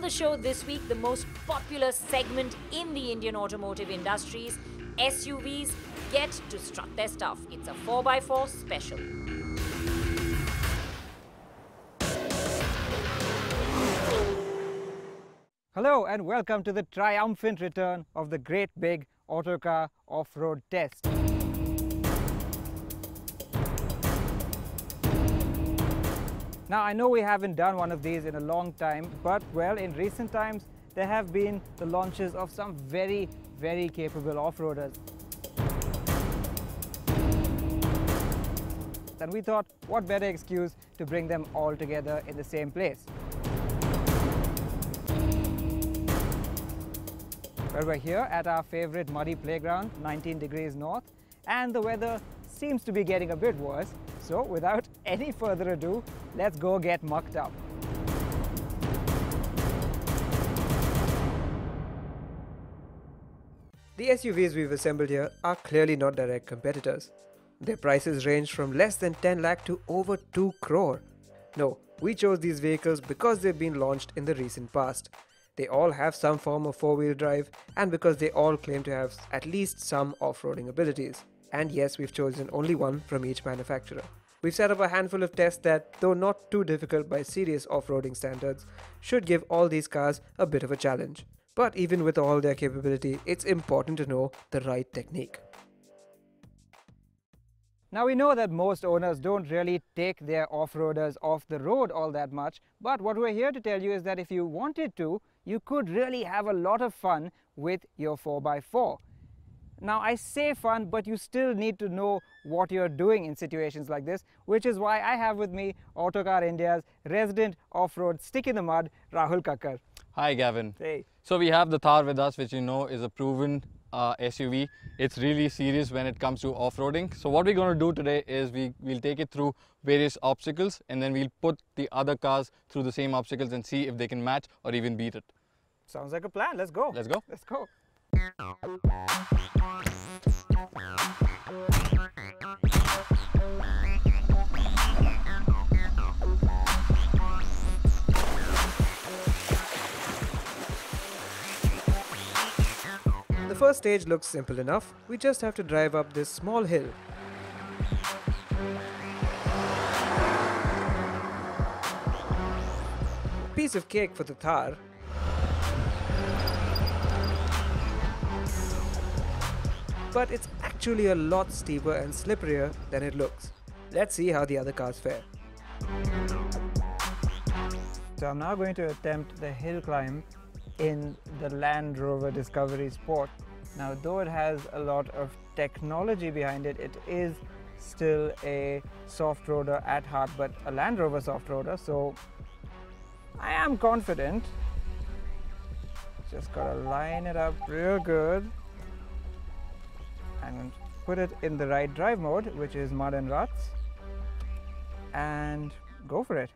On the show this week, the most popular segment in the Indian automotive industries, SUVs get to strut their stuff. It's a 4x4 special. Hello and welcome to the triumphant return of the great big Autocar off-road test. Now I know we haven't done one of these in a long time, but well, in recent times there have been the launches of some very capable off-roaders. And we thought, what better excuse to bring them all together in the same place. Well, we're here at our favorite muddy playground, 19 degrees north, and the weather seems to be getting a bit worse. So without any further ado, let's go get mucked up. The SUVs we've assembled here are clearly not direct competitors. Their prices range from less than 10 lakh to over 2 crore. No, we chose these vehicles because they've been launched in the recent past. They all have some form of four-wheel drive, and because they all claim to have at least some off-roading abilities. And yes, we've chosen only one from each manufacturer. We've set up a handful of tests that, though not too difficult by serious off-roading standards, should give all these cars a bit of a challenge. But even with all their capability, it's important to know the right technique. Now we know that most owners don't really take their off-roaders off the road all that much, but what we're here to tell you is that if you wanted to, you could really have a lot of fun with your 4x4. Now I say fun, but you still need to know what you're doing in situations like this, which is why I have with me Autocar India's resident off-road stick in the mud, Rahul Kakkar. Hi Gavin. Hey. So we have the Thar with us, which you know is a proven SUV. It's really serious when it comes to off-roading. So what we're going to do today is we'll take it through various obstacles, and then we'll put the other cars through the same obstacles and see if they can match or even beat it. Sounds like a plan. Let's go. Let's go. Let's go. The first stage looks simple enough. We just have to drive up this small hill. Piece of cake for the Thar. But it's actually a lot steeper and slipperier than it looks. Let's see how the other cars fare. So I'm now going to attempt the hill climb in the Land Rover Discovery Sport. Now, though it has a lot of technology behind it, it is still a soft roader at heart, but a Land Rover soft roader, so I am confident. Just gotta line it up real good. I'm going to put it in the right drive mode, which is mud and ruts, and go for it.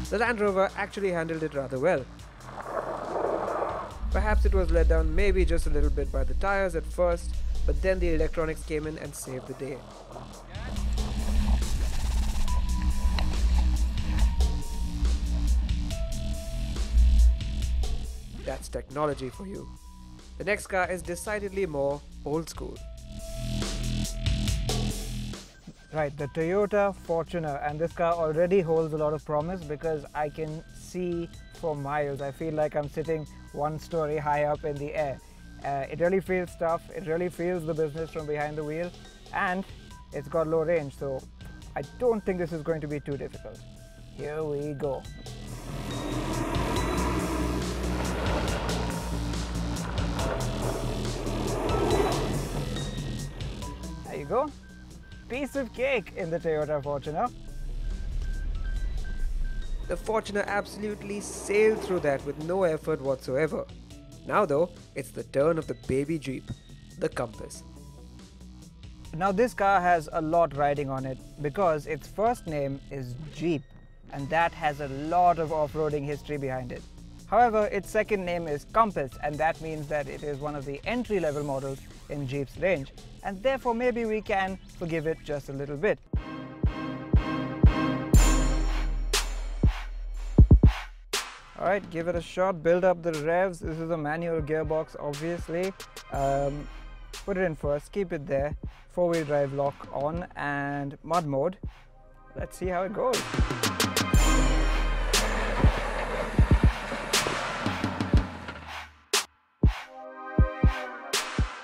The Land Rover actually handled it rather well. Perhaps it was let down maybe just a little bit by the tires at first, but then the electronics came in and saved the day. That's technology for you. The next car is decidedly more old school. Right, the Toyota Fortuner, and this car already holds a lot of promise because I can see for miles. I feel like I'm sitting one story high up in the air. It really feels tough, it really feels the business from behind the wheel, and it's got low range, so I don't think this is going to be too difficult. Here we go. There you go. Piece of cake in the Toyota Fortuner. The Fortuner absolutely sailed through that with no effort whatsoever. Now though, it's the turn of the baby Jeep, the Compass. Now this car has a lot riding on it because its first name is Jeep, and that has a lot of off-roading history behind it. However, its second name is Compass, and that means that it is one of the entry-level models in Jeep's range, and therefore maybe we can forgive it just a little bit. Alright, give it a shot, build up the revs. This is a manual gearbox, obviously. Put it in first, keep it there. 4-wheel drive lock on and mud mode. Let's see how it goes.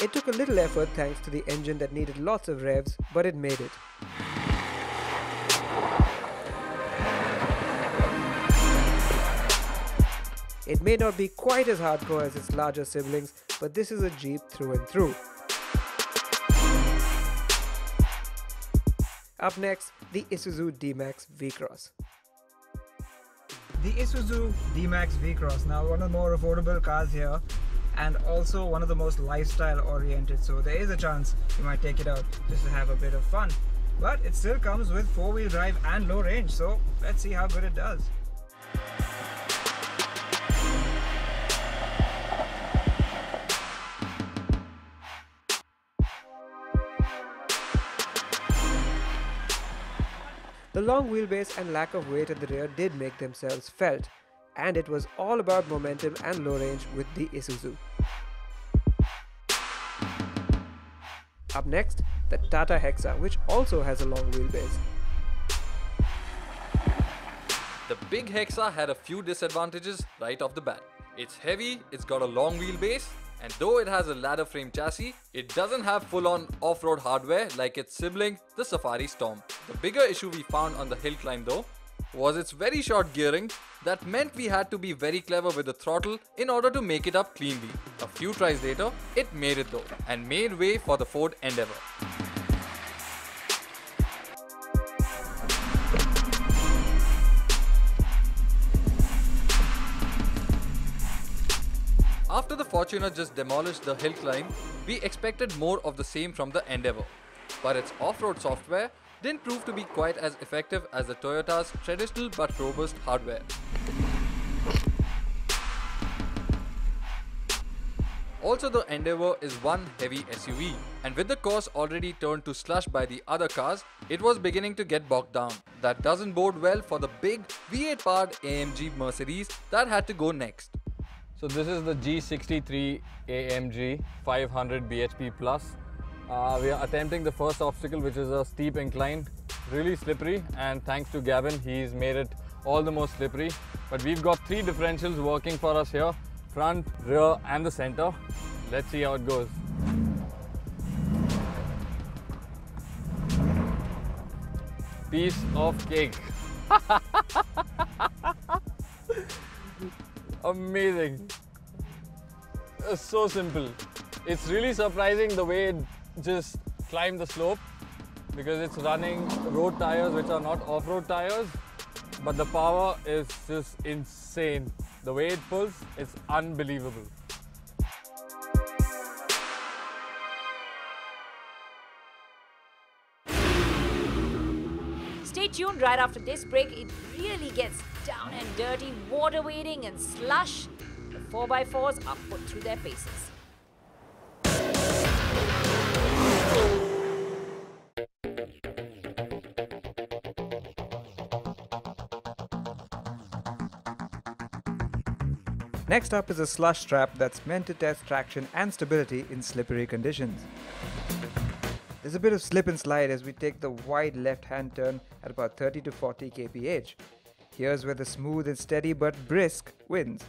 It took a little effort thanks to the engine that needed lots of revs, but it made it. It may not be quite as hardcore as its larger siblings, but this is a Jeep through and through. Up next, the Isuzu D-Max V-Cross. The Isuzu D-Max V-Cross, now one of the more affordable cars here and also one of the most lifestyle oriented, so there is a chance you might take it out just to have a bit of fun. But it still comes with 4-wheel drive and low range, so let's see how good it does. The long wheelbase and lack of weight at the rear did make themselves felt, and it was all about momentum and low range with the Isuzu. Up next, the Tata Hexa, which also has a long wheelbase. The big Hexa had a few disadvantages right off the bat. It's heavy, it's got a long wheelbase, and though it has a ladder frame chassis, it doesn't have full-on off-road hardware like its sibling, the Safari Storm. The bigger issue we found on the hill climb though was its very short gearing. That meant we had to be very clever with the throttle in order to make it up cleanly. A few tries later, it made it though, and made way for the Ford Endeavour. After the Fortuner just demolished the hill climb, we expected more of the same from the Endeavour. But its off-road software didn't prove to be quite as effective as the Toyota's traditional but robust hardware. Also, the Endeavour is one heavy SUV, and with the course already turned to slush by the other cars, it was beginning to get bogged down. That doesn't bode well for the big V8 powered AMG Mercedes that had to go next. So this is the G63 AMG 500 bhp plus. We are attempting the first obstacle, which is a steep incline, really slippery, and thanks to Gavin, he's made it all the more slippery. But we've got 3 differentials working for us here, front, rear and the center. Let's see how it goes. Piece of cake. Amazing. It's so simple. It's really surprising the way it just climbed the slope, because it's running road tires which are not off-road tires, but the power is just insane. The way it pulls, it's unbelievable. Stay tuned right after this break. It really gets down and dirty, water wading and slush. The 4x4s are put through their paces. Next up is a slush trap that's meant to test traction and stability in slippery conditions. There's a bit of slip and slide as we take the wide left-hand turn at about 30 to 40 kph. Here's where the smooth and steady but brisk wins.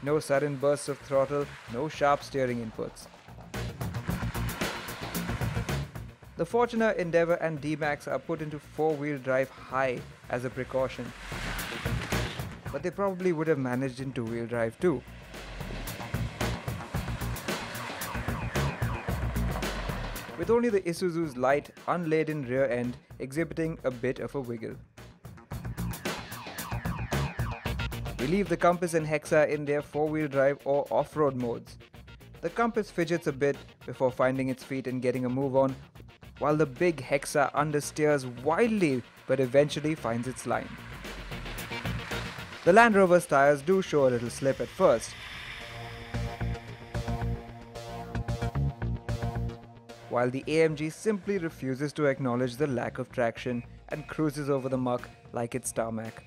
No sudden bursts of throttle, no sharp steering inputs. The Fortuner, Endeavour and D-Max are put into 4-wheel drive high as a precaution, but they probably would have managed in 2-wheel drive too. With only the Isuzu's light, unladen rear end exhibiting a bit of a wiggle. We leave the Compass and Hexa in their 4-wheel drive or off-road modes. The Compass fidgets a bit before finding its feet and getting a move on, while the big Hexa understeers wildly but eventually finds its line. The Land Rover's tires do show a little slip at first, while the AMG simply refuses to acknowledge the lack of traction and cruises over the muck like it's tarmac.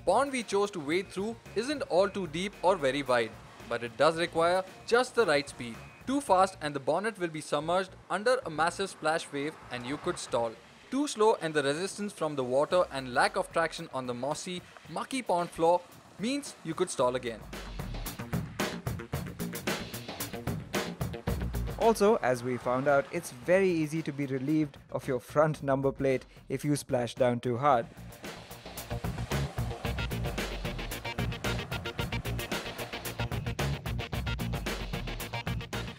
pond we chose to wade through isn't all too deep or very wide, but it does require just the right speed. Too fast and the bonnet will be submerged under a massive splash wave and you could stall. Too slow and the resistance from the water and lack of traction on the mossy, mucky pond floor means you could stall again. Also, as we found out, it's very easy to be relieved of your front number plate if you splash down too hard.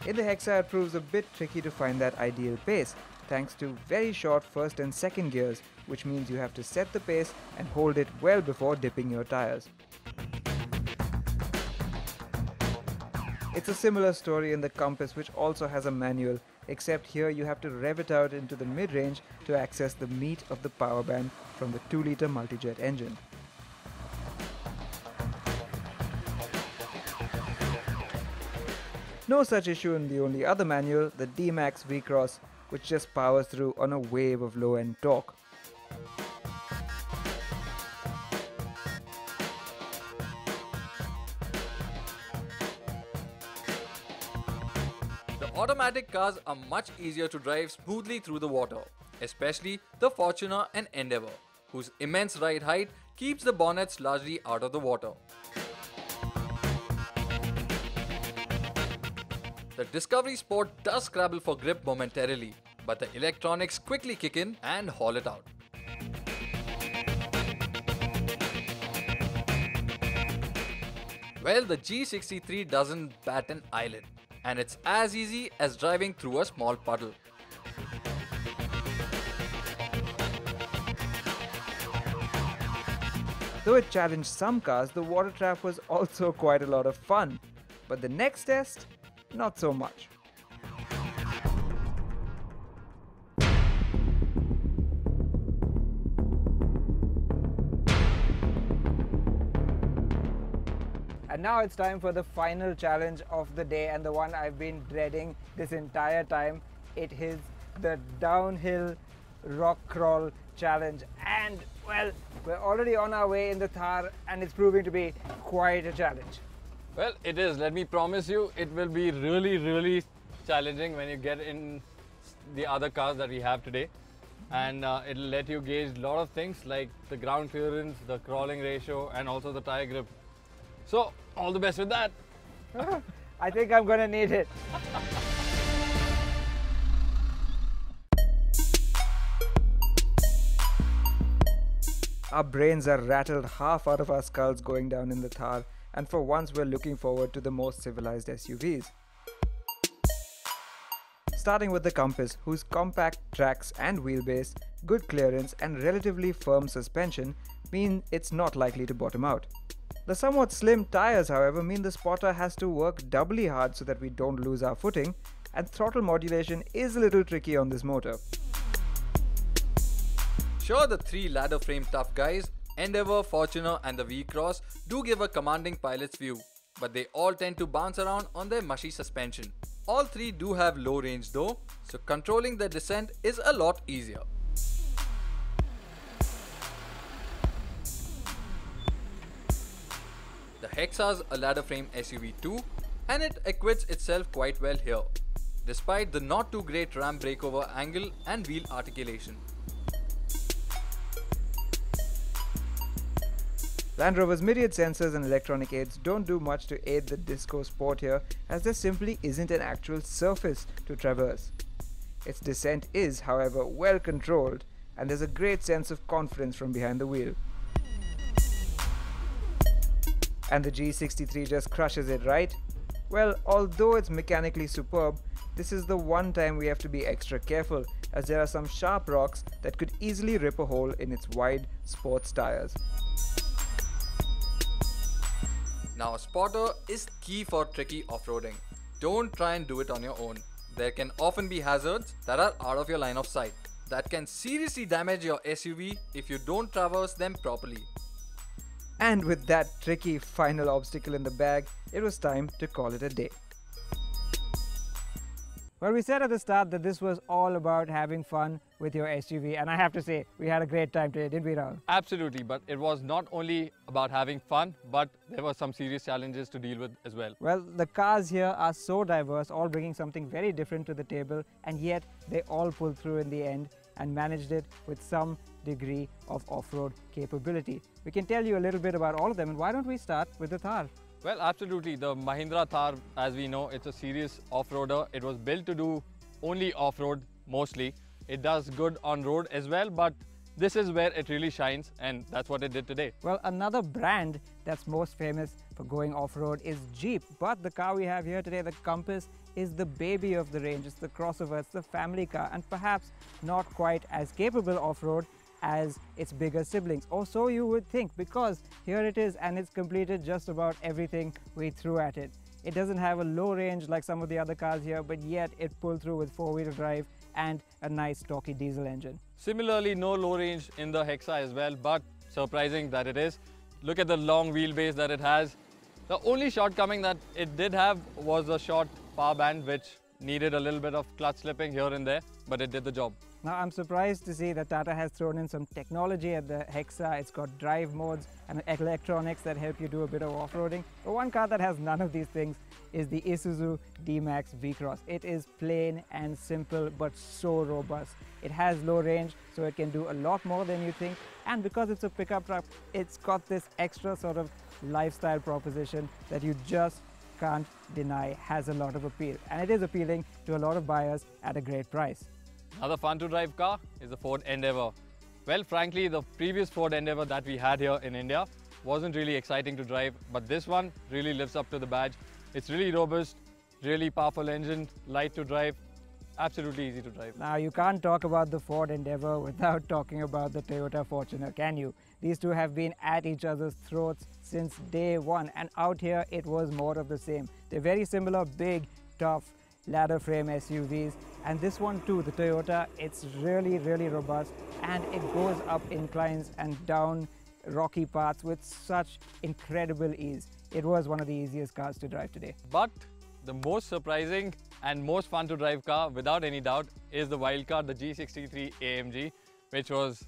In the Hexa, it proves a bit tricky to find that ideal pace, thanks to very short first and second gears, which means you have to set the pace and hold it well before dipping your tires. It's a similar story in the Compass, which also has a manual, except here you have to rev it out into the mid-range to access the meat of the power band from the 2-litre multijet engine. No such issue in the only other manual, the D-Max V-Cross, which just powers through on a wave of low-end torque. The automatic cars are much easier to drive smoothly through the water, especially the Fortuner and Endeavour, whose immense ride height keeps the bonnets largely out of the water. The Discovery Sport does scrabble for grip momentarily, but the electronics quickly kick in and haul it out. Well, the G63 doesn't bat an eyelid, and it's as easy as driving through a small puddle. Though it challenged some cars, the water trap was also quite a lot of fun. But the next test, not so much. And now it's time for the final challenge of the day, and the one I've been dreading this entire time. It is the downhill rock crawl challenge, and well, we're already on our way in the Thar and it's proving to be quite a challenge. Well, it is. Let me promise you, it will be really challenging when you get in the other cars that we have today. And it'll let you gauge a lot of things like the ground clearance, the crawling ratio, and also the tire grip. So, all the best with that. I think I'm gonna need it. Our brains are rattled half out of our skulls going down in the Thar, and for once we're looking forward to the most civilized SUVs. Starting with the Compass, whose compact tracks and wheelbase, good clearance and relatively firm suspension mean it's not likely to bottom out. The somewhat slim tires, however, mean the spotter has to work doubly hard so that we don't lose our footing, and throttle modulation is a little tricky on this motor. Sure, the three ladder frame tough guys, Endeavour, Fortuner and the V-Cross do give a commanding pilot's view, but they all tend to bounce around on their mushy suspension. All three do have low range though, so controlling the descent is a lot easier. The Hexa's a ladder frame SUV too, and it acquits itself quite well here, despite the not too great ramp breakover angle and wheel articulation. Land Rover's myriad sensors and electronic aids don't do much to aid the Disco Sport here, as there simply isn't an actual surface to traverse. Its descent is, however, well controlled, and there's a great sense of confidence from behind the wheel. And the G63 just crushes it, right? Well, although it's mechanically superb, this is the one time we have to be extra careful, as there are some sharp rocks that could easily rip a hole in its wide sports tires. Now, a spotter is key for tricky off-roading. Don't try and do it on your own. There can often be hazards that are out of your line of sight that can seriously damage your SUV if you don't traverse them properly. And with that tricky final obstacle in the bag, it was time to call it a day. Well, we said at the start that this was all about having fun with your SUV, and I have to say, we had a great time today, didn't we, Rahul? Absolutely, but it was not only about having fun, but there were some serious challenges to deal with as well. Well, the cars here are so diverse, all bringing something very different to the table, and yet they all pulled through in the end and managed it with some degree of off-road capability. We can tell you a little bit about all of them, and why don't we start with the Thar? Well, absolutely. The Mahindra Thar, as we know, it's a serious off-roader. It was built to do only off-road mostly. It does good on road as well, but this is where it really shines, and that's what it did today. Well, another brand that's most famous for going off-road is Jeep, but the car we have here today, the Compass, is the baby of the range. It's the crossover, it's the family car, and perhaps not quite as capable off-road as its bigger siblings, or so you would think, because here it is and it's completed just about everything we threw at it. It doesn't have a low range like some of the other cars here, but yet it pulled through with four-wheel drive and a nice stocky diesel engine. Similarly, no low range in the Hexa as well, but surprising that it is. Look at the long wheelbase that it has. The only shortcoming that it did have was a short power band, which needed a little bit of clutch slipping here and there, but it did the job. Now, I'm surprised to see that Tata has thrown in some technology at the Hexa. It's got drive modes and electronics that help you do a bit of off-roading. But one car that has none of these things is the Isuzu D-Max V-Cross. It is plain and simple, but so robust. It has low range, so it can do a lot more than you think. And because it's a pickup truck, it's got this extra sort of lifestyle proposition that you just can't deny has a lot of appeal. And it is appealing to a lot of buyers at a great price. Another fun to drive car is the Ford Endeavour. Well, frankly, the previous Ford Endeavour that we had here in India wasn't really exciting to drive, but this one really lives up to the badge. It's really robust, really powerful engine, light to drive, absolutely easy to drive. Now, you can't talk about the Ford Endeavour without talking about the Toyota Fortuner, can you? These two have been at each other's throats since day one, and out here it was more of the same. They're very similar, big, tough, ladder frame SUVs, and this one too, the Toyota, it's really robust, and it goes up inclines and down rocky paths with such incredible ease. It was one of the easiest cars to drive today. But the most surprising and most fun to drive car, without any doubt, is the wild card, the G63 AMG, which was,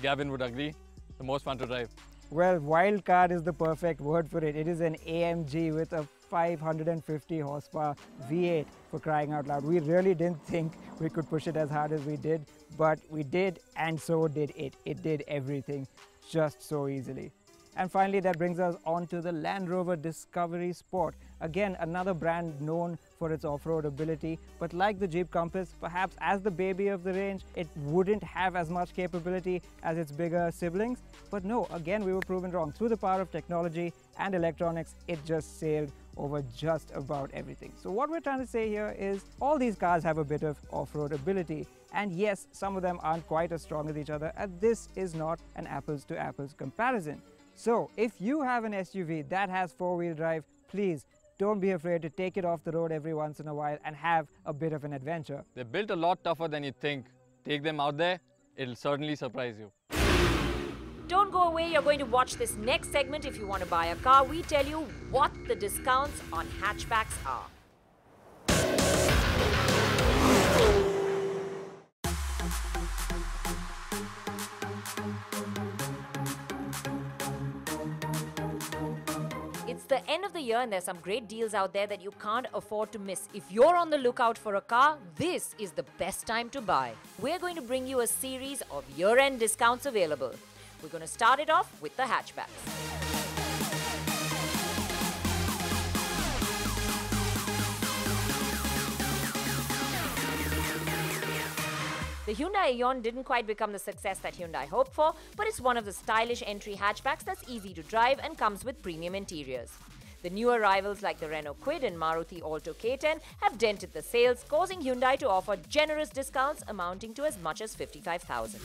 Gavin would agree, the most fun to drive. Well, wild card is the perfect word for it. It is an AMG with a 550 horsepower V8, for crying out loud. We really didn't think we could push it as hard as we did, but we did, and so did it. It did everything just so easily. And finally, that brings us on to the Land Rover Discovery Sport. Again, another brand known for its off-road ability, but like the Jeep Compass, perhaps as the baby of the range, it wouldn't have as much capability as its bigger siblings. But no, again, we were proven wrong. Through the power of technology and electronics, it just sailed over just about everything. So what we're trying to say here is all these cars have a bit of off-road ability. And yes, some of them aren't quite as strong as each other, and this is not an apples-to-apples comparison. So if you have an SUV that has four-wheel drive, please don't be afraid to take it off the road every once in a while and have a bit of an adventure. They're built a lot tougher than you think. Take them out there, it'll certainly surprise you. Don't go away, you're going to watch this next segment. If you want to buy a car, we tell you what the discounts on hatchbacks are. It's the end of the year and there's some great deals out there that you can't afford to miss. If you're on the lookout for a car, this is the best time to buy. We're going to bring you a series of year-end discounts available. We're going to start it off with the hatchbacks. The Hyundai Ion didn't quite become the success that Hyundai hoped for, but it's one of the stylish entry hatchbacks that's easy to drive and comes with premium interiors. The newer rivals like the Renault Kwid and Maruti Alto K10 have dented the sales, causing Hyundai to offer generous discounts amounting to as much as $55,000.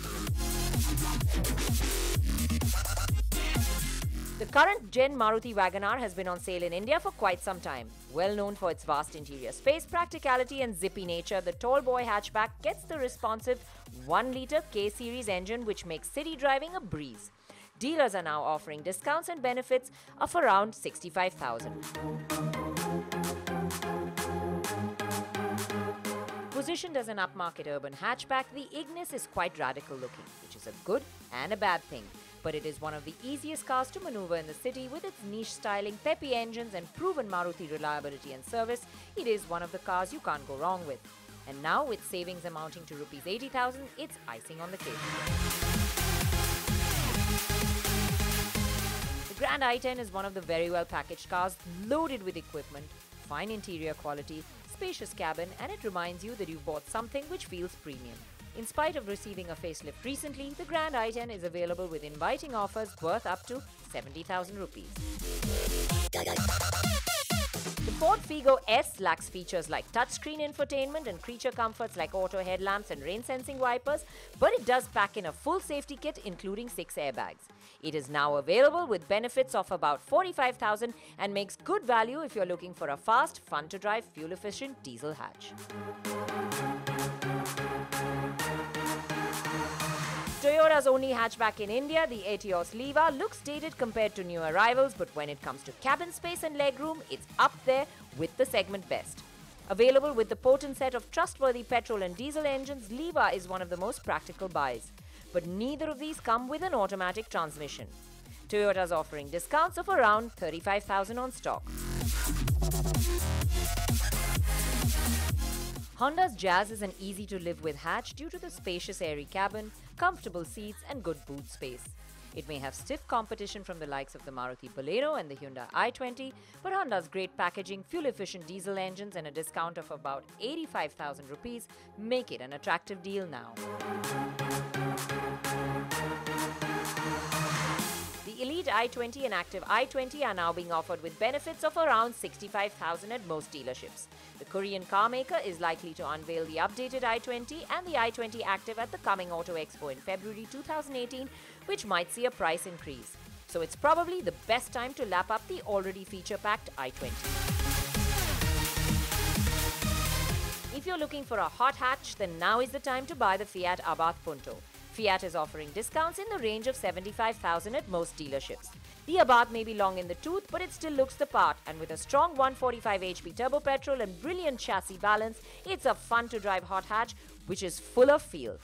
The current gen Maruti Wagon-R has been on sale in India for quite some time. Well known for its vast interior space, practicality and zippy nature, the tall boy hatchback gets the responsive 1-litre K-Series engine which makes city driving a breeze. Dealers are now offering discounts and benefits of around $65,000. Positioned as an upmarket urban hatchback, the Ignis is quite radical looking, which is a good and a bad thing. But it is one of the easiest cars to maneuver in the city with its niche styling, peppy engines and proven Maruti reliability and service. It is one of the cars you can't go wrong with. And now with savings amounting to Rs 80,000, it's icing on the cake. The Grand i10 is one of the very well packaged cars, loaded with equipment, fine interior quality, spacious cabin, and it reminds you that you've bought something which feels premium. In spite of receiving a facelift recently, the Grand i10 is available with inviting offers worth up to 70,000 rupees. The Ford Figo S lacks features like touchscreen infotainment and creature comforts like auto headlamps and rain-sensing wipers, but it does pack in a full safety kit including 6 airbags. It is now available with benefits of about 45,000 and makes good value if you're looking for a fast, fun-to-drive, fuel-efficient diesel hatch. Toyota's only hatchback in India, the Etios Leva, looks dated compared to new arrivals, but when it comes to cabin space and legroom, it's up there with the segment best. Available with the potent set of trustworthy petrol and diesel engines, Leva is one of the most practical buys. But neither of these come with an automatic transmission. Toyota's offering discounts of around 35,000 on stock. Honda's Jazz is an easy-to-live-with hatch due to the spacious airy cabin, comfortable seats and good boot space. It may have stiff competition from the likes of the Maruti Baleno and the Hyundai i20, but Honda's great packaging, fuel-efficient diesel engines and a discount of about 85,000 rupees make it an attractive deal now. The Elite i20 and Active i20 are now being offered with benefits of around 65,000 at most dealerships. The Korean car maker is likely to unveil the updated i20 and the i20 Active at the coming Auto Expo in February 2018, which might see a price increase. So it's probably the best time to lap up the already feature-packed i20. If you're looking for a hot hatch, then now is the time to buy the Fiat Abarth Punto. Fiat is offering discounts in the range of 75,000 at most dealerships. The Abarth may be long in the tooth, but it still looks the part, and with a strong 145 HP turbo petrol and brilliant chassis balance, it's a fun-to-drive hot hatch which is full of feel.